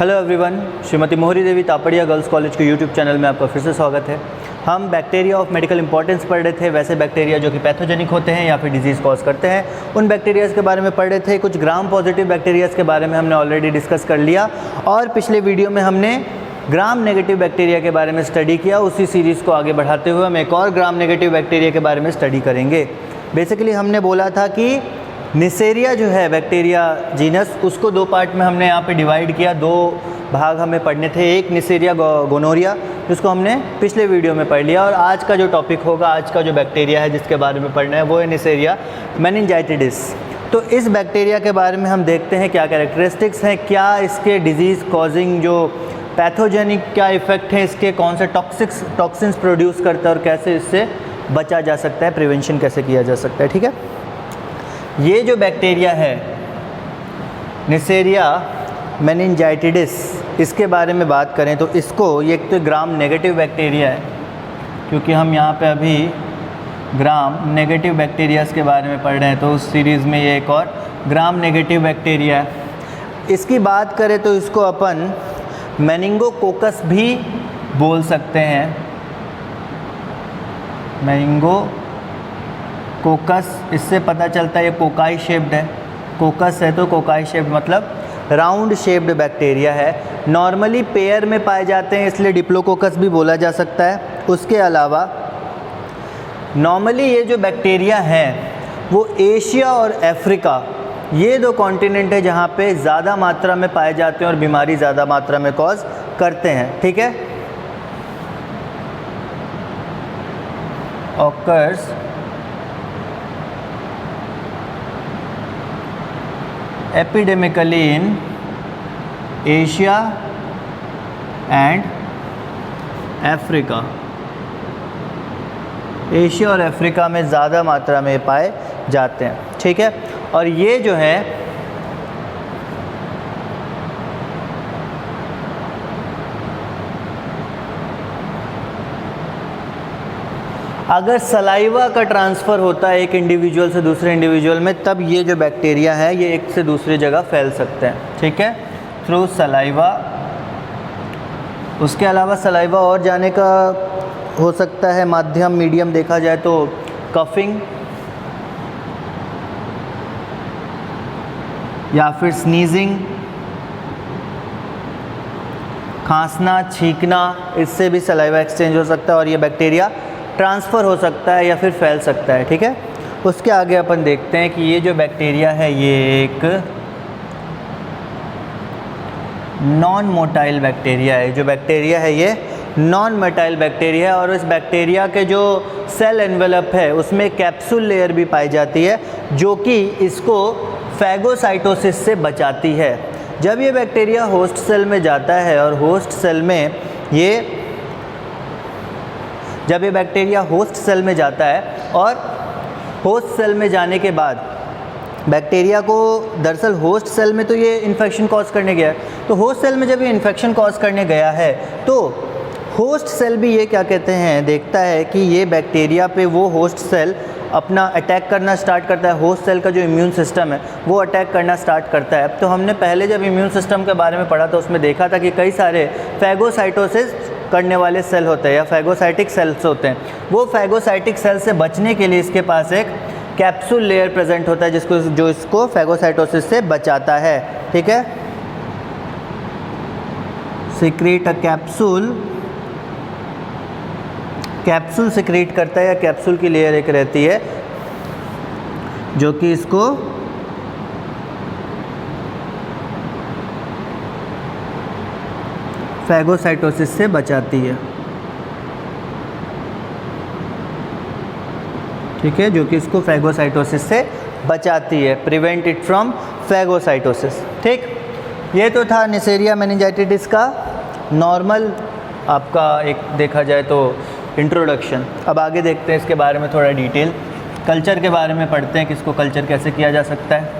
Hello everyone, Shrimati मोहरी देवी Tapadia girls college के YouTube channel में आपका फिर से स्वागत है। हम बैक्टीरिया ऑफ मेडिकल इंपॉर्टेंस पढ़ रहे थे, वैसे बैक्टीरिया जो कि पैथोजेनिक होते हैं या फिर डिजीज़ कॉज करते हैं, उन बैक्टीरियाज़ के बारे में पढ़ रहे थे। कुछ ग्राम पॉजिटिव बैक्टीरियाज़ के बारे में हमने ऑलरेडी डिस्कस कर लिया और पिछले वीडियो में हमने ग्राम नेगेटिव बैक्टीरिया के बारे में स्टडी किया। उसी सीरीज़ को आगे बढ़ाते हुए हम एक और ग्राम नेगेटिव बैक्टीरिया के बारे में स्टडी करेंगे। बेसिकली हमने बोला था कि निसेरिया जो है बैक्टीरिया जीनस, उसको दो पार्ट में हमने यहाँ पे डिवाइड किया। दो भाग हमें पढ़ने थे, एक निसेरिया गोनोरिया जिसको हमने पिछले वीडियो में पढ़ लिया, और आज का जो टॉपिक होगा, आज का जो बैक्टीरिया है जिसके बारे में पढ़ना है वो है निसेरिया मेनिनजाइटिडिस। तो इस बैक्टीरिया के बारे में हम देखते हैं क्या कैरेक्टरिस्टिक्स हैं, क्या इसके डिजीज़ कॉजिंग जो पैथोजेनिक क्या इफ़ेक्ट है इसके, कौन से टॉक्सिन्स प्रोड्यूस करता है और कैसे इससे बचा जा सकता है, प्रिवेंशन कैसे किया जा सकता है। ठीक है, ये जो बैक्टीरिया है निसेरिया मेनिनजाइटिडिस, इसके बारे में बात करें तो इसको, ये एक तो ग्राम नेगेटिव बैक्टीरिया है, क्योंकि हम यहाँ पे अभी ग्राम नेगेटिव बैक्टीरियाज़ के बारे में पढ़ रहे हैं, तो उस सीरीज़ में ये एक और ग्राम नेगेटिव बैक्टीरिया है। इसकी बात करें तो इसको अपन मेनिंगोकोकस भी बोल सकते हैं। मेनिंगोकोकस, इससे पता चलता है ये कोकाई शेप्ड है। कोकस है तो कोकाई शेप्ड मतलब राउंड शेप्ड बैक्टीरिया है। नॉर्मली पेयर में पाए जाते हैं, इसलिए डिप्लोकोकस भी बोला जा सकता है। उसके अलावा नॉर्मली ये जो बैक्टीरिया है वो एशिया और अफ्रीका, ये दो कॉन्टिनेंट है जहाँ पे ज़्यादा मात्रा में पाए जाते हैं और बीमारी ज़्यादा मात्रा में कॉज करते हैं। ठीक है, occurs epidemically in Asia and Africa. Asia और अफ्रीका में ज़्यादा मात्रा में पाए जाते हैं। ठीक है, और ये जो है अगर सलाइवा का ट्रांसफ़र होता है एक इंडिविजुअल से दूसरे इंडिविजुअल में, तब ये जो बैक्टीरिया है ये एक से दूसरी जगह फैल सकते हैं। ठीक है, थ्रू सलाइवा। उसके अलावा सलाइवा और जाने का हो सकता है माध्यम, मीडियम देखा जाए तो कफिंग या फिर स्नीजिंग, खांसना, छींकना, इससे भी सलाइवा एक्सचेंज हो सकता है और ये बैक्टीरिया ट्रांसफ़र हो सकता है या फिर फैल सकता है। ठीक है, उसके आगे अपन देखते हैं कि ये जो बैक्टीरिया है ये एक नॉन मोटाइल बैक्टीरिया है। जो बैक्टीरिया है ये नॉन मोटाइल बैक्टीरिया है और इस बैक्टीरिया के जो सेल एनवेलप है उसमें कैप्सूल लेयर भी पाई जाती है, जो कि इसको फैगोसाइटोसिस से बचाती है। जब ये बैक्टीरिया होस्ट सेल में जाता है और होस्ट सेल में जब ये बैक्टीरिया होस्ट सेल में जाता है और होस्ट सेल में जाने के बाद बैक्टीरिया को, दरअसल होस्ट सेल में तो ये इन्फेक्शन कॉज करने गया है, तो होस्ट सेल में जब ये इन्फेक्शन कॉज करने गया है तो होस्ट सेल भी ये क्या कहते हैं, देखता है कि ये बैक्टीरिया पे वो होस्ट सेल अपना अटैक करना स्टार्ट करता है। होस्ट सेल का जो इम्यून सिस्टम है वो अटैक करना स्टार्ट करता है। तो हमने पहले जब इम्यून सिस्टम के बारे में पढ़ा तो उसमें देखा था कि कई सारे फैगोसाइटोसिस करने वाले सेल होते हैं या फैगोसाइटिक सेल्स होते हैं। वो फैगोसाइटिक सेल से बचने के लिए इसके पास एक कैप्सूल लेयर प्रेजेंट होता है जो इसको फैगोसाइटोसिस से बचाता है। ठीक है, सिक्रीट अ कैप्सूल सिक्रीट करता है या कैप्सूल की लेयर एक रहती है जो कि इसको फैगोसाइटोसिस से बचाती है। ठीक है, जो कि इसको फैगोसाइटोसिस से बचाती है, प्रिवेंट इट फ्रॉम फैगोसाइटोसिस। ठीक, ये तो था निसेरिया मेनिनजाइटिडिस का नॉर्मल आपका एक देखा जाए तो इंट्रोडक्शन। अब आगे देखते हैं इसके बारे में थोड़ा डिटेल, कल्चर के बारे में पढ़ते हैं कि इसको कल्चर कैसे किया जा सकता है।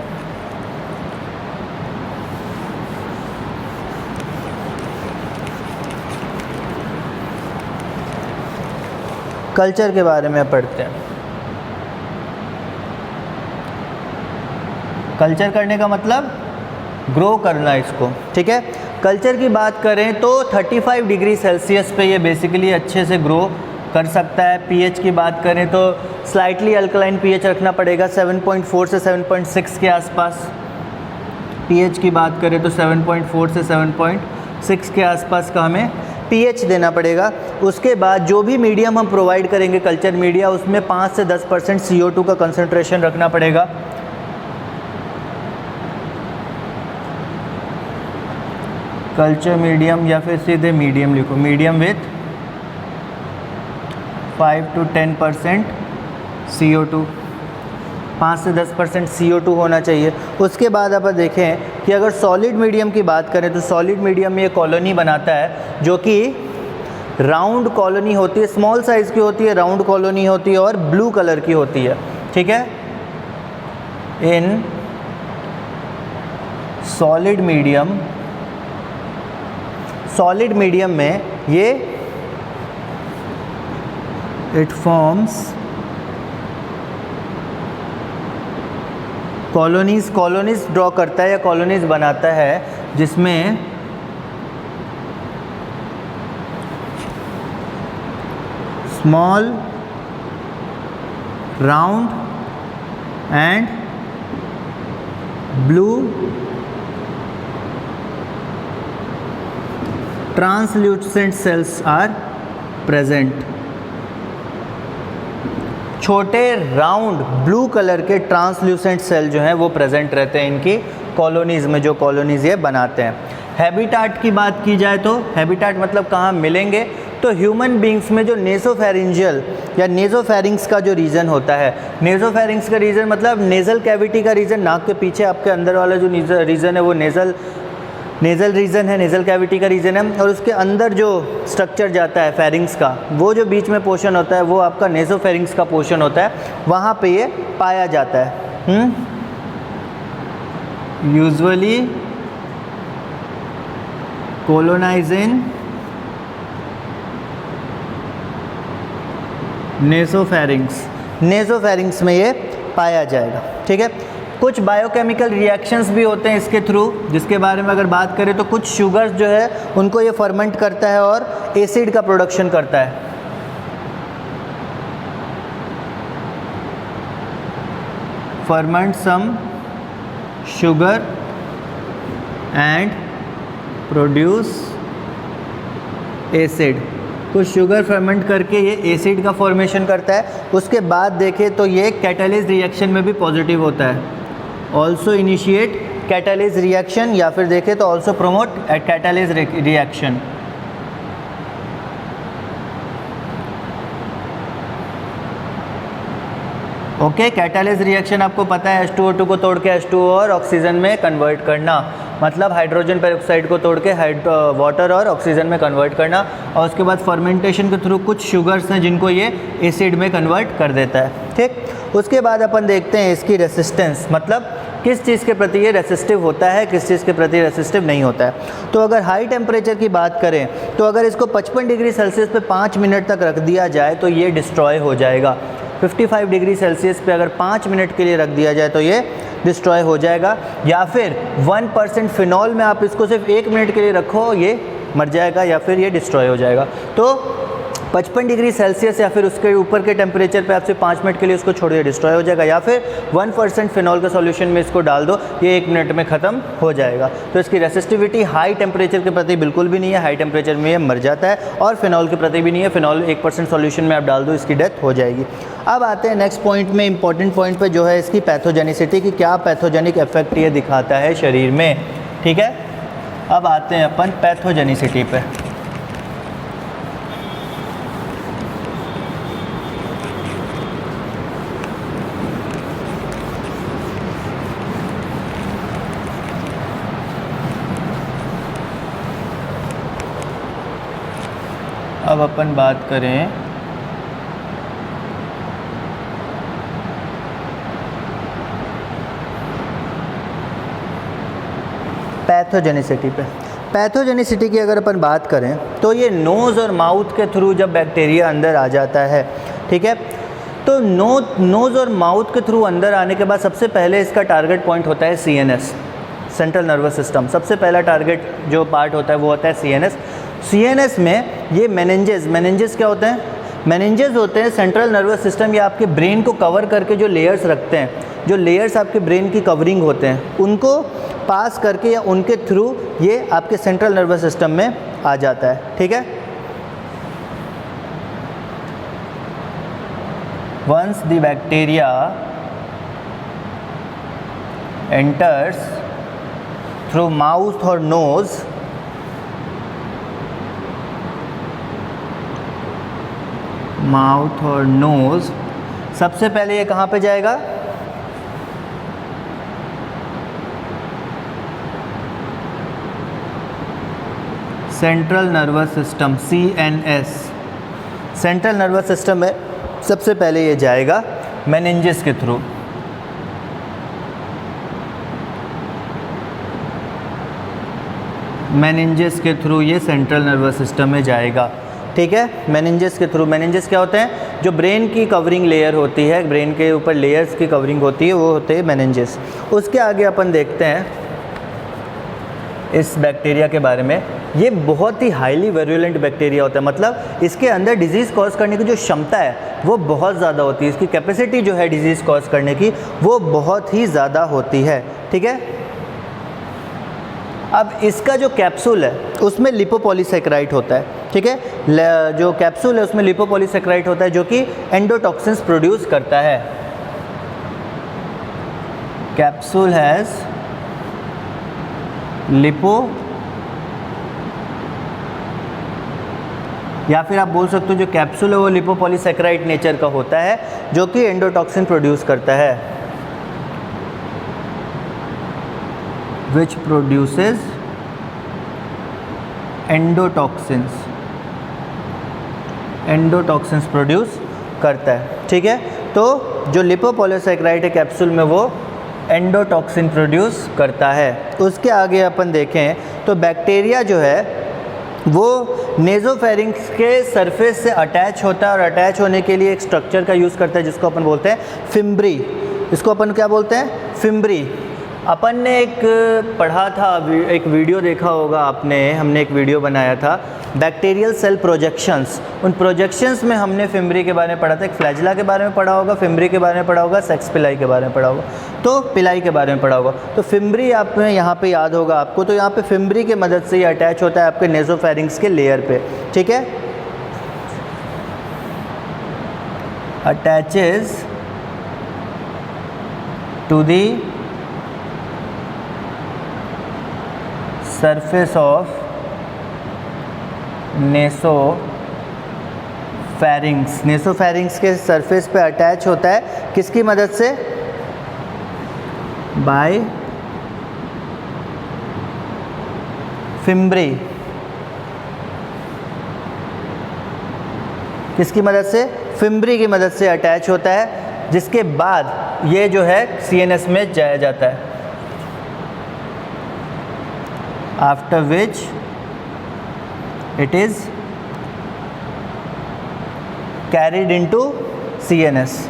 कल्चर के बारे में पढ़ते हैं। कल्चर करने का मतलब ग्रो करना इसको, ठीक है। कल्चर की बात करें तो 35 डिग्री सेल्सियस पे ये बेसिकली अच्छे से ग्रो कर सकता है। पीएच की बात करें तो स्लाइटली अल्कलाइन पीएच रखना पड़ेगा 7.4 से 7.6 के आसपास। पीएच की बात करें तो 7.4 से 7.6 के आसपास का हमें पीएच देना पड़ेगा। उसके बाद जो भी मीडियम हम प्रोवाइड करेंगे कल्चर मीडिया, उसमें 5 से 10% CO2 का कंसंट्रेशन रखना पड़ेगा। कल्चर मीडियम या फिर सीधे मीडियम लिखो, मीडियम विथ 5 to 10% CO2, 5 से 10% CO2 होना चाहिए। उसके बाद आप देखें कि अगर सॉलिड मीडियम की बात करें तो सॉलिड मीडियम में ये कॉलोनी बनाता है जो कि राउंड कॉलोनी होती है, स्मॉल साइज़ की होती है, राउंड कॉलोनी होती है और ब्लू कलर की होती है। ठीक है, इन सॉलिड मीडियम में ये इट फॉर्म्स कॉलोनीज ड्रॉ करता है या कॉलोनीज बनाता है जिसमें small, round and blue translucent cells are present. छोटे राउंड ब्लू कलर के ट्रांसल्यूसेंट सेल जो हैं वो प्रेजेंट रहते हैं इनकी कॉलोनीज़ में, जो कॉलोनीज़ ये बनाते हैं। हैबिटाट की बात की जाए तो हैबिटाट मतलब कहाँ मिलेंगे, तो ह्यूमन बींग्स में जो नेसोफेरिंजियल या नेजोफेरिंग्स का जो रीजन होता है, नेजोफेरिंग्स का रीजन मतलब नेज़ल कैविटी का रीजन, नाक के पीछे आपके अंदर वाला जो रीजन है वो नेज़ल रीजन है, नेज़ल कैविटी का रीजन है। और उसके अंदर जो स्ट्रक्चर जाता है फेरिंग्स का, वो जो बीच में पोर्शन होता है वो आपका नेसोफेरिंग्स का पोर्शन होता है, वहाँ पे ये पाया जाता है। यूजुअली कोलोनाइजिंग नेसोफेरिंग्स में ये पाया जाएगा। ठीक है, कुछ बायोकेमिकल रिएक्शंस भी होते हैं इसके थ्रू, जिसके बारे में अगर बात करें तो कुछ शुगर्स जो है उनको ये फर्मेंट करता है और एसिड का प्रोडक्शन करता है। Ferment some sugar and produce acid, कुछ शुगर फर्मेंट करके ये एसिड का फॉर्मेशन करता है। उसके बाद देखें तो ये कैटालिस रिएक्शन में भी पॉजिटिव होता है, ऑल्सो इनिशिएट कैटालिस रिएक्शन, या फिर देखें तो also promote catalyst reaction. Okay, catalyst reaction आपको पता है H2O2 को तोड़ के H2O और ऑक्सीजन में कन्वर्ट करना, मतलब हाइड्रोजन पेरोक्साइड को तोड़ के वाटर और ऑक्सीजन में कन्वर्ट करना। और उसके बाद फर्मेंटेशन के थ्रू कुछ शुगर्स हैं जिनको ये एसिड में कन्वर्ट कर देता है। ठीक, उसके बाद अपन देखते हैं इसकी रेसिस्टेंस, मतलब किस चीज़ के प्रति ये रेसिस्टिव होता है, किस चीज़ के प्रति रेसिस्टिव नहीं होता है। तो अगर हाई टेम्परेचर की बात करें तो अगर इसको 55 डिग्री सेल्सियस पे 5 मिनट तक रख दिया जाए तो ये डिस्ट्रॉय हो जाएगा। 55 डिग्री सेल्सियस पे अगर 5 मिनट के लिए रख दिया जाए तो ये डिस्ट्रॉय हो जाएगा। या फिर 1% फिनॉल में आप इसको सिर्फ 1 मिनट के लिए रखो, ये मर जाएगा या फिर ये डिस्ट्रॉय हो जाएगा। तो 55 डिग्री सेल्सियस या फिर उसके ऊपर के टेम्परेचर पे आपसे 5 मिनट के लिए उसको छोड़िए, डिस्ट्रॉय हो जाएगा। या फिर 1% फिनॉल का सॉल्यूशन में इसको डाल दो, ये 1 मिनट में ख़त्म हो जाएगा। तो इसकी रेसिस्टिविटी हाई टेम्परेचर के प्रति बिल्कुल भी नहीं है, हाई टेम्परेचर में ये मर जाता है, और फिनॉल के प्रति भी नहीं है। फिनॉल 1% सॉल्यूशन में आप डाल दो, इसकी डेथ हो जाएगी। अब आते हैं नेक्स्ट पॉइंट में, इंपॉर्टेंट पॉइंट पे, जो है इसकी पैथोजेनिसिटी की, क्या पैथोजेनिक इफेक्ट ये दिखाता है शरीर में। ठीक है, अब आते हैं अपन पैथोजेनिसिटी पे। अब अपन बात करें पैथोजेनिसिटी पे। पैथोजेनिसिटी की अगर अपन बात करें तो ये नोज़ और माउथ के थ्रू जब बैक्टीरिया अंदर आ जाता है, ठीक है, तो नोज़ और माउथ के थ्रू अंदर आने के बाद सबसे पहले इसका टारगेट पॉइंट होता है CNS। Central nervous system. सबसे पहला टारगेट जो पार्ट होता है वो होता है सीएनएस। सीएनएस में ये मेनिंजेस क्या होते हैं? मेनिंजेस होते हैं सेंट्रल नर्वस सिस्टम या आपके ब्रेन को कवर करके जो लेयर्स रखते हैं, जो लेयर्स आपके ब्रेन की कवरिंग होते हैं, उनको पास करके या उनके थ्रू ये आपके सेंट्रल नर्वस सिस्टम में आ जाता है। ठीक है। Once the bacteria enters through mouth or nose, सबसे पहले ये कहाँ पे जाएगा? Central nervous system, CNS। Central nervous system में सबसे पहले ये जाएगा मेनिंजेस के थ्रू। मेनिंजेस के थ्रू ये सेंट्रल नर्वस सिस्टम में जाएगा। ठीक है। मेनिंजेस के थ्रू, मेनिंजेस क्या होते हैं? जो ब्रेन की कवरिंग लेयर होती है, ब्रेन के ऊपर लेयर्स की कवरिंग होती है, वो होते हैं मेनिंजेस। उसके आगे अपन देखते हैं इस बैक्टीरिया के बारे में। ये बहुत ही हाईली वेरुलेंट बैक्टीरिया होता है, मतलब इसके अंदर डिजीज़ कॉज करने की जो क्षमता है वो बहुत ज़्यादा होती है। इसकी कैपेसिटी जो है डिजीज़ कॉज करने की वो बहुत ही ज़्यादा होती है। ठीक है। अब इसका जो कैप्सूल है उसमें लिपोपॉलीसैकेराइड होता है। ठीक है। जो कैप्सूल है उसमें लिपोपॉलीसैकेराइड होता है जो कि एंडोटॉक्सिन्स प्रोड्यूस करता है। कैप्सूल हैज़ लिपो, या फिर आप बोल सकते हो जो कैप्सूल है वो लिपोपॉलीसैकेराइड नेचर का होता है जो कि एंडोटॉक्सिन प्रोड्यूस करता है, which produces एंडोटॉक्सिन्स प्रोड्यूस करता है। ठीक है। तो जो लिपोपॉलीसैकेराइड है कैप्सूल में वो एंडोटॉक्सिन प्रोड्यूस करता है। उसके आगे अपन देखें तो बैक्टीरिया जो है वो नेज़ोफेरिंक्स के सरफेस से अटैच होता है और अटैच होने के लिए एक स्ट्रक्चर का यूज़ करता है जिसको अपन बोलते हैं फिम्ब्री। इसको अपन क्या बोलते हैं? फिम्ब्री। अपन ने एक पढ़ा था, एक वीडियो देखा होगा आपने, हमने एक वीडियो बनाया था बैक्टीरियल सेल प्रोजेक्शंस। उन प्रोजेक्शंस में हमने फिम्ब्री के बारे में पढ़ा था। एक फ्लैजिला के बारे में पढ़ा होगा, फिम्ब्री के बारे में पढ़ा होगा, सेक्स पिलाई के बारे में पढ़ा होगा, तो पिलाई के बारे में पढ़ा होगा। तो फिम्ब्री आप में यहाँ पे याद होगा आपको। तो यहाँ पे फिम्ब्री की मदद से ये अटैच होता है आपके नेज़ोफेरिंक्स के लेयर पे। ठीक है। Attaches to the surface of nasopharynx. Nasopharynx के सरफेस पे अटैच होता है किसकी मदद से? By fimbriae. किसकी मदद से? फिम्ब्री की मदद से अटैच होता है, जिसके बाद ये जो है सीएनएस में जाया जाता है। After which it is carried into CNS।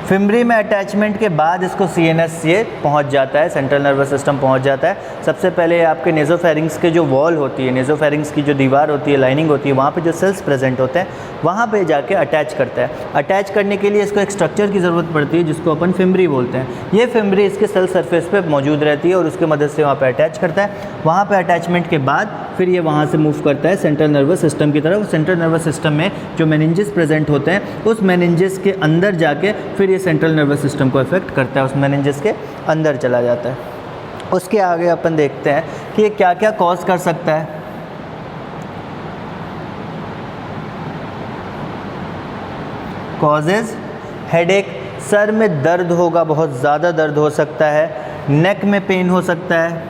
Fimbriae में अटैचमेंट के बाद इसको CNS से पहुंच जाता है, सेंट्रल नर्वस सिस्टम पहुंच जाता है। सबसे पहले आपके नेज़ोफेरिंक्स के जो वॉल होती है, नेज़ोफेरिंक्स की जो दीवार होती है, लाइनिंग होती है, वहाँ पे जो सेल्स प्रेजेंट होते हैं वहाँ पे जाके अटैच करता है। अटैच करने के लिए इसको एक स्ट्रक्चर की ज़रूरत पड़ती है जिसको अपन फिम्ब्री बोलते हैं। ये फिम्ब्री इसके सेल सरफेस पे मौजूद रहती है और उसके मदद से वहाँ पे अटैच करता है। वहाँ पे अटैचमेंट के बाद फिर ये वहाँ से मूव करता है सेंट्रल नर्वस सिस्टम की तरफ। सेंट्रल नर्वस सिस्टम में जो मेनिंजेस प्रेजेंट होते हैं उस मेनिंजेस के अंदर जाके फिर ये सेंट्रल नर्वस सिस्टम को इफेक्ट करता है, उस मेनिंजेस के अंदर चला जाता है। उसके आगे अपन देखते हैं कि ये क्या क्या कॉज कर सकता है। कॉजेज़: हेडेक, सर में दर्द होगा, बहुत ज़्यादा दर्द हो सकता है। नेक में पेन हो सकता है,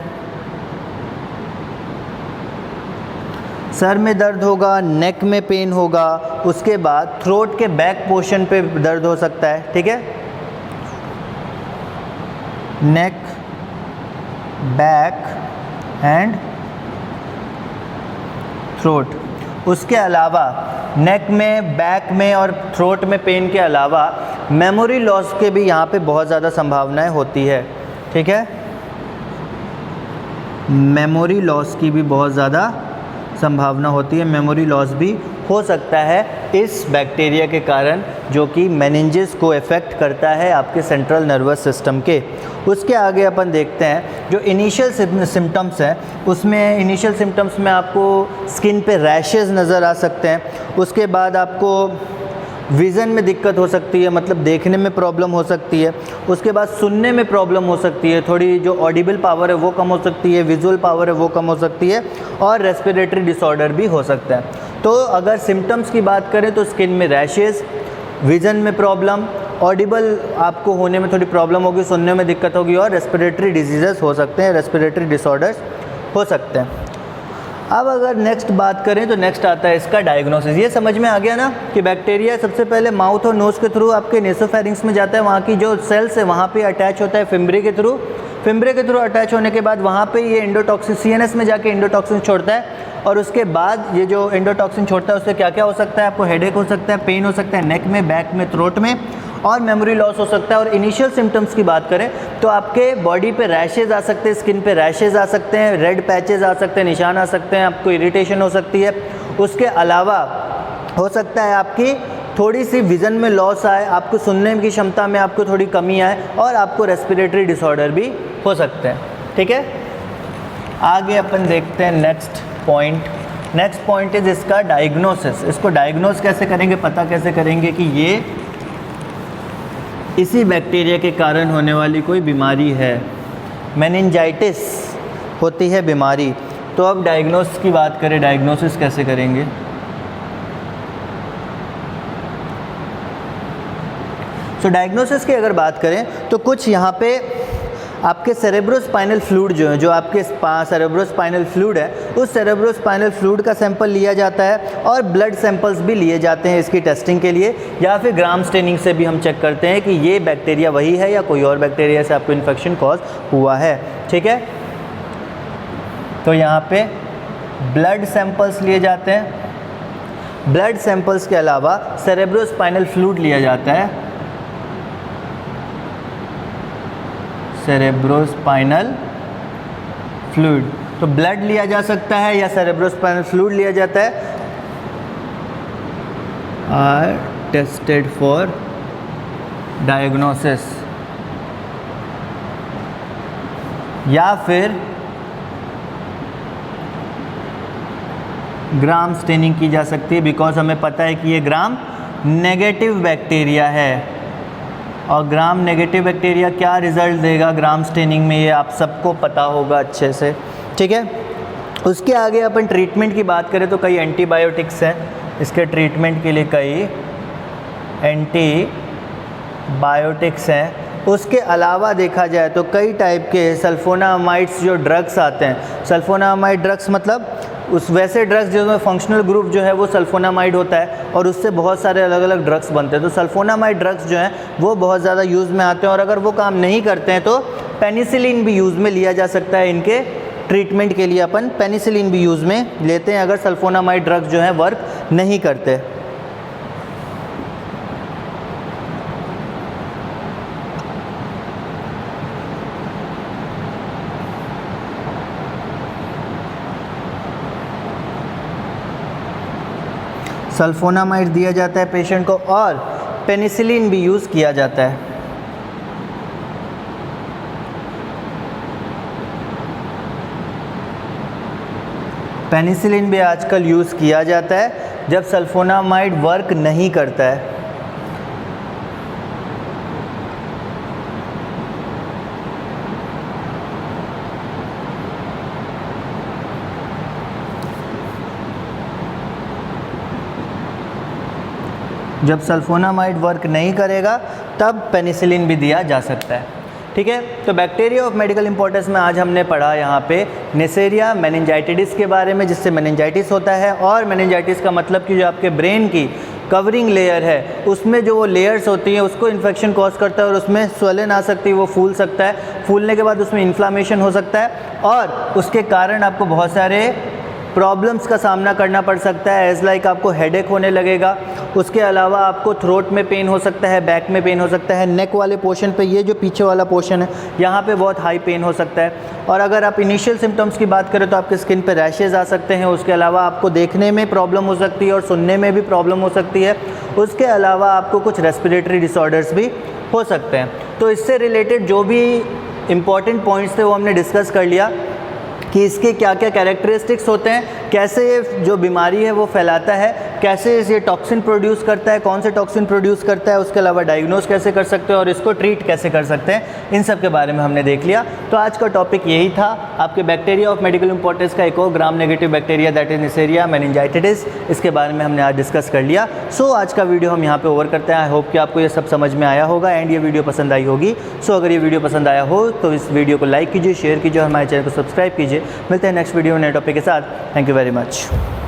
सर में दर्द होगा, नेक में पेन होगा। उसके बाद थ्रोट के बैक पोर्शन पे दर्द हो सकता है। ठीक है, नेक, बैक एंड थ्रोट। उसके अलावा नेक में, बैक में और थ्रोट में पेन के अलावा मेमोरी लॉस के भी यहाँ पे बहुत ज़्यादा संभावनाएं होती है। ठीक है, मेमोरी लॉस की भी बहुत ज़्यादा संभावना होती है, मेमोरी लॉस भी हो सकता है इस बैक्टीरिया के कारण, जो कि मेनिंजेस को इफ़ेक्ट करता है आपके सेंट्रल नर्वस सिस्टम के। उसके आगे अपन देखते हैं जो इनिशियल सिम्टम्स हैं, उसमें इनिशियल सिम्टम्स में आपको स्किन पे रैशेस नज़र आ सकते हैं। उसके बाद आपको विज़न में दिक्कत हो सकती है, मतलब देखने में प्रॉब्लम हो सकती है। उसके बाद सुनने में प्रॉब्लम हो सकती है, थोड़ी जो ऑडिबल पावर है वो कम हो सकती है, विजुअल पावर है वो कम हो सकती है, और रेस्पिरेटरी डिसऑर्डर भी हो सकता है। तो अगर सिम्टम्स की बात करें तो स्किन में रैशेस, विज़न में प्रॉब्लम, ऑडिबल आपको होने में थोड़ी प्रॉब्लम होगी, सुनने में दिक्कत होगी, और रेस्पिरेटरी डिजीज़ेस हो सकते हैं, रेस्पिरेटरी डिसऑर्डर्स हो सकते हैं। अब अगर नेक्स्ट बात करें तो नेक्स्ट आता है इसका डायग्नोसिस। ये समझ में आ गया ना कि बैक्टीरिया सबसे पहले माउथ और नोज़ के थ्रू आपके नेसोफेरिंग्स में जाता है, वहाँ की जो सेल्स है वहाँ पे अटैच होता है फिम्ब्री के थ्रू। फिम्ब्री के थ्रू अटैच होने के बाद वहाँ पे ये एंडोटॉक्सिन सीएनएस में जाके एंडोटॉक्सिन छोड़ता है, और उसके बाद ये जो एंडोटॉक्सिन छोड़ता है उससे क्या क्या हो सकता है, आपको हेडेक हो सकता है, पेन हो सकता है नेक में, बैक में, थ्रोट में, और मेमोरी लॉस हो सकता है। और इनिशियल सिम्टम्स की बात करें तो आपके बॉडी पे रैशेज़ आ सकते हैं, स्किन पे रैशेज़ आ सकते हैं, रेड पैचेज़ आ सकते हैं, निशान आ सकते हैं, आपको इरिटेशन हो सकती है। उसके अलावा हो सकता है आपकी थोड़ी सी विज़न में लॉस आए, आपको सुनने की क्षमता में आपको थोड़ी कमी आए, और आपको रेस्पिरेटरी डिसऑर्डर भी हो सकते हैं। ठीक है, आगे अपन देखते हैं next point. Next point is इसका डायग्नोसिस। इसको डायग्नोस कैसे करेंगे, पता कैसे करेंगे कि ये इसी बैक्टीरिया के कारण होने वाली कोई बीमारी है। मेनिंजाइटिस होती है बीमारी। तो अब डायग्नोसिस की बात करें, डायग्नोसिस कैसे करेंगे। तो डायग्नोसिस की अगर बात करें तो कुछ यहाँ पे आपके सेरेब्रोस्पाइनल फ्लूइड जो है, जो आपके सेरेब्रोस्पाइनल फ्लूइड है, उस सेरेब्रोस्पाइनल फ्लूइड का सैंपल लिया जाता है, और ब्लड सैंपल्स भी लिए जाते हैं इसकी टेस्टिंग के लिए, या फिर ग्राम स्टेनिंग से भी हम चेक करते हैं कि ये बैक्टीरिया वही है या कोई और बैक्टीरिया से आपको इन्फेक्शन कॉज हुआ है। ठीक है, तो यहाँ पे ब्लड सैंपल्स लिए जाते हैं। ब्लड सैंपल्स के अलावा सेरेब्रोस्पाइनल फ्लूइड लिया जाता है, सेरेब्रोस्पाइनल फ्लूइड। तो ब्लड लिया जा सकता है या सेरेब्रोस्पाइनल फ्लूइड लिया जाता है। आर टेस्टेड फॉर डायग्नोसिस, या फिर ग्राम स्टेनिंग की जा सकती है, बिकॉज हमें पता है कि ये ग्राम नेगेटिव बैक्टीरिया है। और ग्राम नेगेटिव बैक्टीरिया क्या रिज़ल्ट देगा ग्राम स्टेनिंग में, ये आप सबको पता होगा अच्छे से। ठीक है, उसके आगे अपन ट्रीटमेंट की बात करें तो कई एंटीबायोटिक्स हैं, इसके ट्रीटमेंट के लिए कई एंटीबायोटिक्स हैं। उसके अलावा देखा जाए तो कई टाइप के सल्फोनामाइड्स जो ड्रग्स आते हैं। सल्फोनामाइड ड्रग्स मतलब उस वैसे ड्रग्स जिसमें फंक्शनल ग्रुप जो है वो सल्फोनामाइड होता है, और उससे बहुत सारे अलग अलग ड्रग्स बनते हैं। तो सल्फोनामाइड ड्रग्स जो हैं वो बहुत ज़्यादा यूज़ में आते हैं, और अगर वो काम नहीं करते हैं तो पेनिसिलिन भी यूज़ में लिया जा सकता है। इनके ट्रीटमेंट के लिए अपन पेनिसिलिन भी यूज़ में लेते हैं अगर सल्फोनामाइड ड्रग्स जो हैं वर्क नहीं करते। सल्फोनामाइड दिया जाता है पेशेंट को, और पेनिसिलिन भी यूज़ किया जाता है। पेनिसिलिन भी आजकल यूज़ किया जाता है जब सल्फोनामाइड वर्क नहीं करता है। जब सल्फोनामाइड वर्क नहीं करेगा तब पेनिसिलिन भी दिया जा सकता है। ठीक है, तो बैक्टीरिया ऑफ मेडिकल इंपॉर्टेंस में आज हमने पढ़ा यहाँ पे नेसेरिया मेनिंजाइटिस के बारे में, जिससे मेनिंजाइटिस होता है। और मेनिंजाइटिस का मतलब कि जो आपके ब्रेन की कवरिंग लेयर है उसमें जो वो लेयर्स होती हैं उसको इन्फेक्शन कॉज करता है, और उसमें स्वेलन आ सकती है, वो फूल सकता है। फूलने के बाद उसमें इन्फ्लामेशन हो सकता है, और उसके कारण आपको बहुत सारे प्रॉब्लम्स का सामना करना पड़ सकता है। एज लाइक आपको हेडेक होने लगेगा, उसके अलावा आपको थ्रोट में पेन हो सकता है, बैक में पेन हो सकता है, नेक वाले पोर्शन पे, ये जो पीछे वाला पोर्शन है यहाँ पे बहुत हाई पेन हो सकता है। और अगर आप इनिशियल सिम्टम्स की बात करें तो आपके स्किन पे रैशेज़ आ सकते हैं। उसके अलावा आपको देखने में प्रॉब्लम हो सकती है और सुनने में भी प्रॉब्लम हो सकती है। उसके अलावा आपको कुछ रेस्पिरेटरी डिसऑर्डर्स भी हो सकते हैं। तो इससे रिलेटेड जो भी इम्पॉर्टेंट पॉइंट्स थे वो हमने डिस्कस कर लिया कि इसके क्या क्या कैरेक्टरिस्टिक्स होते हैं, कैसे ये जो बीमारी है वो फैलाता है, कैसे ये टॉक्सिन प्रोड्यूस करता है, कौन से टॉक्सिन प्रोड्यूस करता है, उसके अलावा डायग्नोज कैसे कर सकते हैं और इसको ट्रीट कैसे कर सकते हैं, इन सब के बारे में हमने देख लिया। तो आज का टॉपिक यही था, आपके बैक्टीरिया ऑफ मेडिकल इंपॉर्टेंस का एक और gram negative bacteria that is Neisseria meningitis, इसके बारे में हमने आज डिस्कस कर लिया। सो आज का वीडियो हम यहाँ पे ओवर करते हैं। आई होप कि आपको ये सब समझ में आया होगा एंड ये वीडियो पसंद आई होगी। सो अगर ये वीडियो पसंद आया हो तो इस वीडियो को लाइक कीजिए, शेयर कीजिए और हमारे चैनल को सब्सक्राइब कीजिए। मिलते हैं नेक्स्ट वीडियो में नए टॉपिक के साथ। Thank you very much.